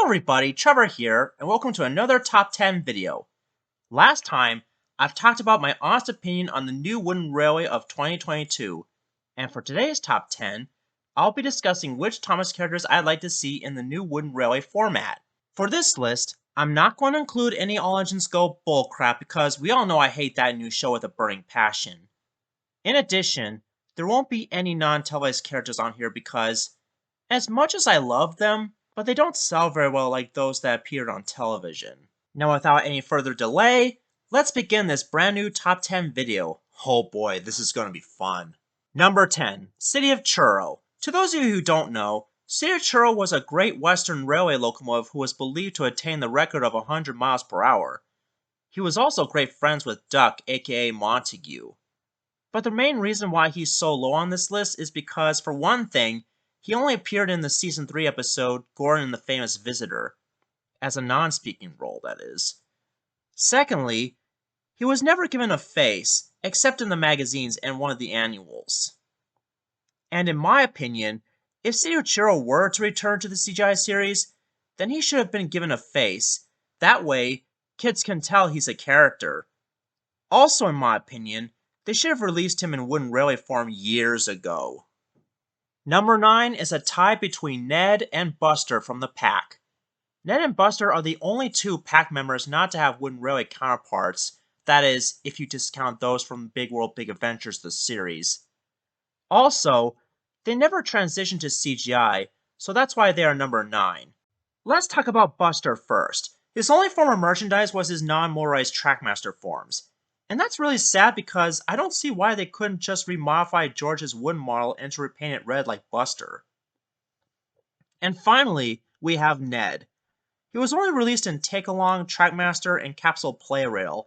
Hello everybody, Trevor here, and welcome to another Top 10 video. Last time, I've talked about my honest opinion on the new wooden railway of 2022, and for today's Top 10, I'll be discussing which Thomas characters I'd like to see in the new wooden railway format. For this list, I'm not going to include any All Engines Go bullcrap because we all know I hate that new show with a burning passion. In addition, there won't be any non-televised characters on here because, as much as I love them, but they don't sell very well like those that appeared on television. Now without any further delay, let's begin this brand new top 10 video. Oh boy, this is going to be fun. Number 10, City of Churro. To those of you who don't know, City of Churro was a Great Western Railway locomotive who was believed to attain the record of 100 miles per hour. He was also great friends with Duck, aka Montague. But the main reason why he's so low on this list is because, for one thing, he only appeared in the Season 3 episode Gordon and the Famous Visitor, as a non-speaking role, that is. Secondly, he was never given a face, except in the magazines and one of the annuals. And in my opinion, if City of Churro were to return to the CGI series, then he should have been given a face. That way, kids can tell he's a character. Also, in my opinion, they should have released him in wooden railway form years ago. Number 9 is a tie between Ned and Buster from the pack. Ned and Buster are the only two pack members not to have wooden railway counterparts, that is, if you discount those from Big World Big Adventures the series. Also, they never transitioned to CGI, so that's why they are number 9. Let's talk about Buster first. His only form of merchandise was his non-motorized Trackmaster forms. And that's really sad because I don't see why they couldn't just remodify George's wooden model and to repaint it red like Buster. And finally, we have Ned. He was only released in Take-Along, Trackmaster, and Capsule Playrail.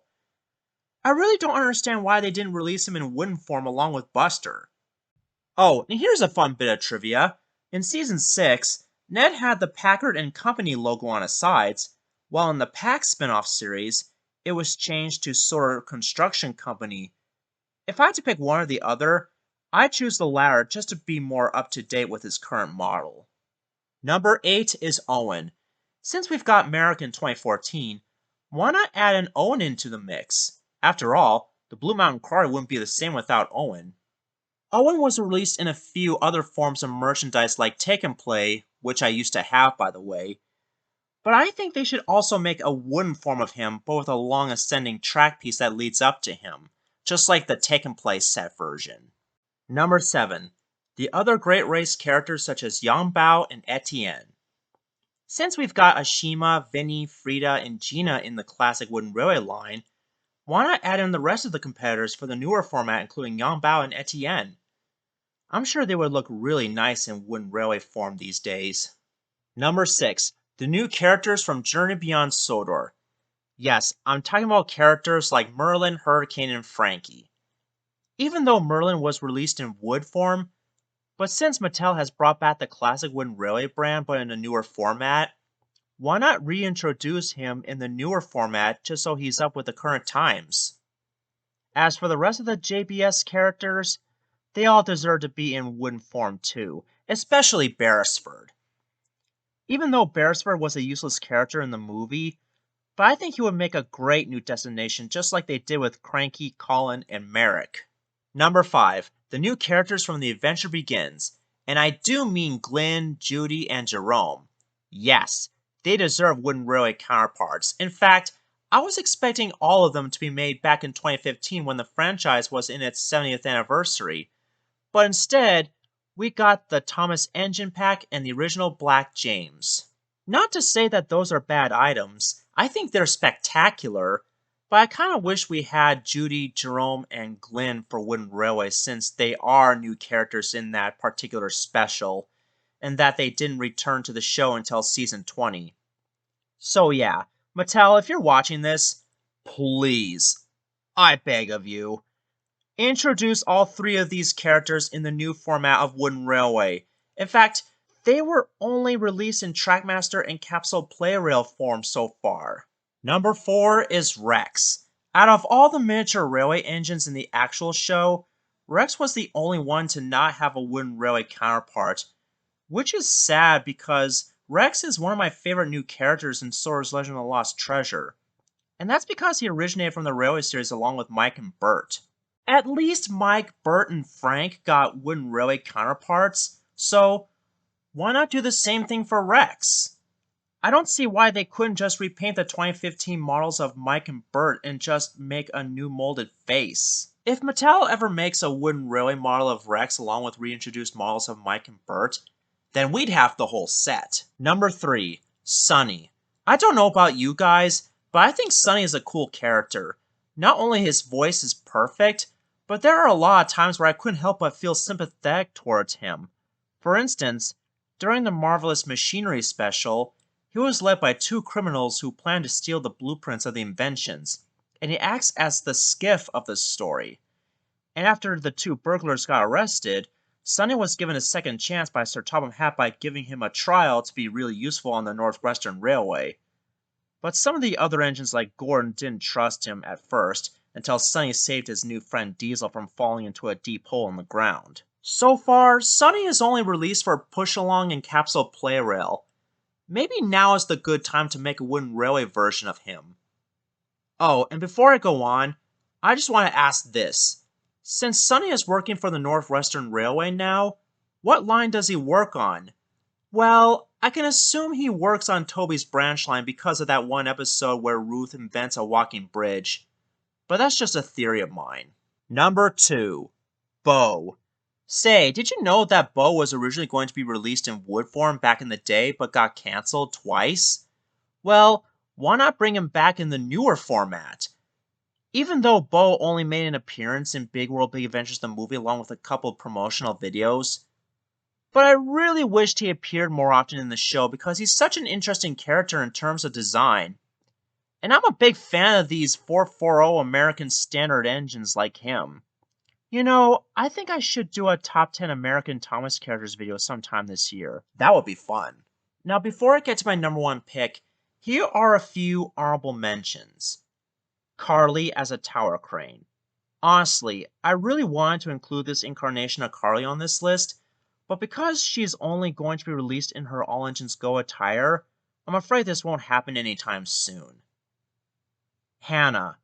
I really don't understand why they didn't release him in wooden form along with Buster. Oh, and here's a fun bit of trivia. In Season 6, Ned had the Packard and Company logo on his sides, while in the Pack spin-off series, it was changed to Sodor Construction Company. If I had to pick one or the other, I'd choose the latter just to be more up to date with his current model. Number 8 is Owen. Since we've got Merrick in 2014, why not add an Owen into the mix? After all, the Blue Mountain Quarry wouldn't be the same without Owen. Owen was released in a few other forms of merchandise like Take and Play, which I used to have by the way, but I think they should also make a wooden form of him, but with a long ascending track piece that leads up to him, just like the Take and Play set version. Number 7. The other Great Race characters such as Yang Bao and Etienne. Since we've got Ashima, Vinny, Frida, and Gina in the classic wooden railway line, why not add in the rest of the competitors for the newer format including Yang Bao and Etienne? I'm sure they would look really nice in wooden railway form these days. Number 6. The new characters from Journey Beyond Sodor. Yes, I'm talking about characters like Merlin, Hurricane, and Frankie. Even though Merlin was released in wood form, but since Mattel has brought back the classic wooden railway brand but in a newer format, why not reintroduce him in the newer format just so he's up with the current times? As for the rest of the JBS characters, they all deserve to be in wooden form too, especially Beresford. Even though Beresford was a useless character in the movie, but I think he would make a great new destination just like they did with Cranky, Colin, and Merrick. Number 5. The new characters from The Adventure Begins, and I do mean Glenn, Judy, and Jerome. Yes, they deserve wooden railway counterparts. In fact, I was expecting all of them to be made back in 2015 when the franchise was in its 70th anniversary, but instead, we got the Thomas Engine Pack and the original Black James. Not to say that those are bad items, I think they're spectacular, but I kind of wish we had Judy, Jerome, and Glenn for Wooden Railway since they are new characters in that particular special, and that they didn't return to the show until season 20. So yeah, Mattel, if you're watching this, please, I beg of you, introduce all 3 of these characters in the new format of Wooden Railway. In fact, they were only released in Trackmaster and Capsule Playrail form so far. Number 4 is Rex. Out of all the miniature railway engines in the actual show, Rex was the only one to not have a wooden railway counterpart, which is sad because Rex is one of my favorite new characters in Sodor's Legend of the Lost Treasure, and that's because he originated from the Railway series along with Mike and Bert. At least Mike, Bert, and Frank got wooden railway counterparts, so why not do the same thing for Rex? I don't see why they couldn't just repaint the 2015 models of Mike and Bert and just make a new molded face. If Mattel ever makes a wooden railway model of Rex along with reintroduced models of Mike and Bert, then we'd have the whole set. Number 3. Sunny. I don't know about you guys, but I think Sunny is a cool character. Not only his voice is perfect, but there are a lot of times where I couldn't help but feel sympathetic towards him. For instance, during the Marvelous Machinery special, he was led by 2 criminals who plan to steal the blueprints of the inventions, and he acts as the skiff of the story. And after the 2 burglars got arrested, Sunny was given a second chance by Sir Topham Hatt by giving him a trial to be really useful on the Northwestern Railway. But some of the other engines like Gordon didn't trust him at first, until Sunny saved his new friend Diesel from falling into a deep hole in the ground. So far, Sunny is only released for push-along and capsule play rail. Maybe now is the good time to make a wooden railway version of him. Oh, and before I go on, I just want to ask this. Since Sunny is working for the Northwestern Railway now, what line does he work on? Well, I can assume he works on Toby's branch line because of that one episode where Ruth invents a walking bridge. But that's just a theory of mine. Number 2. Beau. Say, did you know that Beau was originally going to be released in wood form back in the day, but got cancelled twice? Well, why not bring him back in the newer format? Even though Beau only made an appearance in Big World Big Adventures the movie along with a couple of promotional videos, but I really wished he appeared more often in the show because he's such an interesting character in terms of design. And I'm a big fan of these 440 American Standard engines like him. You know, I think I should do a top 10 American Thomas characters video sometime this year. That would be fun. Now, before I get to my number 1 pick, here are a few honorable mentions. Carly as a tower crane. Honestly, I really wanted to include this incarnation of Carly on this list, but because she's only going to be released in her All Engines Go attire, I'm afraid this won't happen anytime soon. Hannah.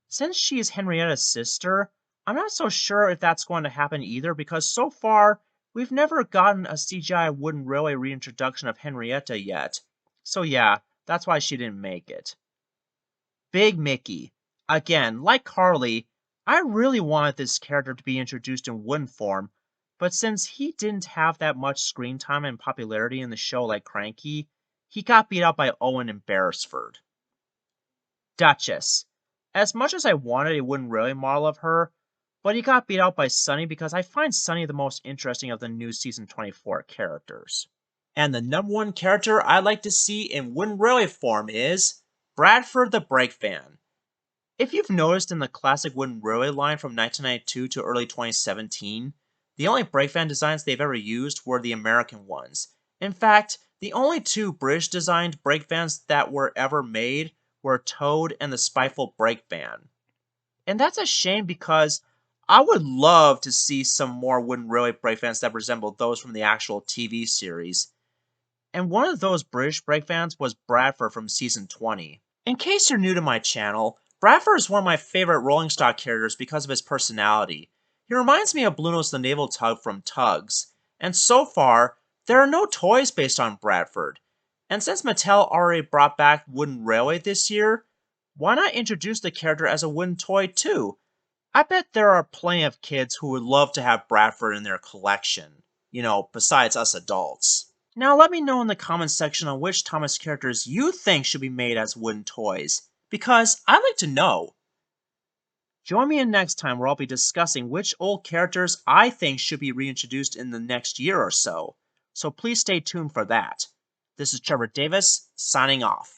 Since she is Henrietta's sister, I'm not so sure if that's going to happen either because so far, we've never gotten a CGI wooden railway reintroduction of Henrietta yet. So yeah, that's why she didn't make it. Big Mickey. Again, like Carly, I really wanted this character to be introduced in wooden form, but since he didn't have that much screen time and popularity in the show like Cranky, he got beat out by Owen and Beresford. Duchess. As much as I wanted a wooden railway model of her, but he got beat out by Sunny because I find Sunny the most interesting of the new Season 24 characters. And the number 1 character I'd like to see in wooden railway form is Bradford the Brake Van. If you've noticed in the classic wooden railway line from 1992 to early 2017, the only brake van designs they've ever used were the American ones. In fact, the only 2 British-designed brake vans that were ever made were Toad and the Spiteful Brake Van. And that's a shame because I would love to see some more wooden railway brake vans that resemble those from the actual TV series. And one of those British brake vans was Bradford from Season 20. In case you're new to my channel, Bradford is one of my favorite rolling stock characters because of his personality. He reminds me of Bluenose the Naval Tug from Tugs, and so far, there are no toys based on Bradford. And since Mattel already brought back Wooden Railway this year, why not introduce the character as a wooden toy too? I bet there are plenty of kids who would love to have Bradford in their collection. You know, besides us adults. Now let me know in the comments section on which Thomas characters you think should be made as wooden toys, because I'd like to know. Join me in next time where I'll be discussing which old characters I think should be reintroduced in the next year or so. So please stay tuned for that. This is Trevor Davis, signing off.